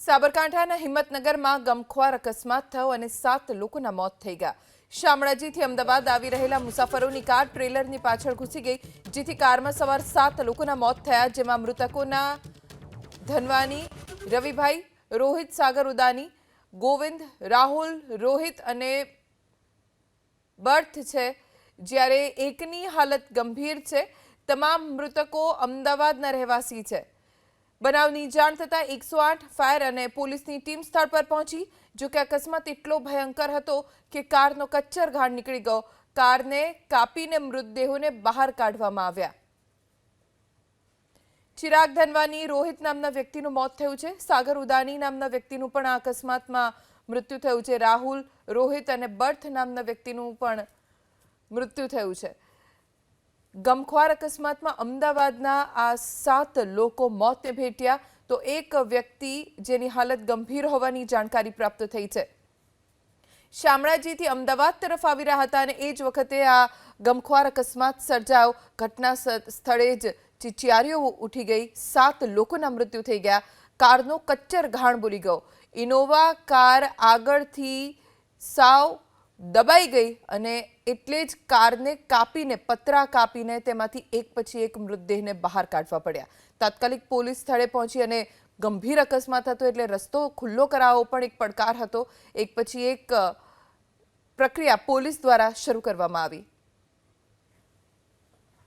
સાબરકાંઠાના હિંમતનગરમાં ગમખ્વાર અકસ્માત થયો અને 7 લોકોના મોત થઈ ગયા। શામળાજીથી અમદાવાદ આવી રહેલા મુસાફરોની કાર ટ્રેલરની પાછળ ઘૂસી ગઈ, જેથી કારમાં સવાર 7 લોકોના મોત થયા, જેમાં મૃતકોના ધનવાની, રવિભાઈ, રોહિત સાગર ઉદાની, ગોવિંદ, રાહુલ, રોહિત અને બર્થ છે, જ્યારે એકની હાલત ગંભીર છે। તમામ મૃતકો અમદાવાદના રહેવાસી છે। બનાવની જાણ થતાં 108 ફાયર અને પોલીસની ટીમ સ્થળ પર પહોંચી। જો કે અકસ્માત એટલો ભયંકર હતો કે કારનો કચ્ચર ઘાણ નીકળી ગયો। કારને કાપીને મૃતદેહોને બહાર કાઢવામાં આવ્યા। ચિરાગ ધનવાની, રોહિત નામના વ્યક્તિનું મોત થયું છે। સાગર ઉદાની નામના વ્યક્તિનું પણ આ અકસ્માતમાં મૃત્યુ થયું છે। રાહુલ, રોહિત અને બર્થ નામના વ્યક્તિનું પણ મૃત્યુ થયું છે। ગમખ્વાર અકસ્માતમાં અમદાવાદના આ 7 લોકો મોતને ભેટ્યા, તો એક વ્યક્તિ જેની હાલત ગંભીર હોવાની જાણકારી પ્રાપ્ત થઈ છે। શામળાજીથી અમદાવાદ તરફ આવી રહ્યા હતા અને એ જ વખતે આ ગમખ્વાર અકસ્માત સર્જાયો। ઘટના સ્થળે જ ચિચિયારીઓ ઉઠી ગઈ। 7 લોકોના મૃત્યુ થઈ ગયા। કારનો કચ્ચર ઘાણ બોલી ગયો। ઇનોવા કાર આગળથી સાવ દબાઈ ગઈ અને એટલે જ કારને કાપીને, પતરા કાપીને તેમાંથી એક પછી એક મૃતદેહને બહાર કાઢવા પડ્યા। તાત્કાલિક પોલીસ સ્થળે પહોંચી અને ગંભીર અકસ્માત હતો એટલે રસ્તો ખુલ્લો કરાવવો પણ એક પડકાર હતો। એક પછી એક પ્રક્રિયા પોલીસ દ્વારા શરૂ કરવામાં આવી।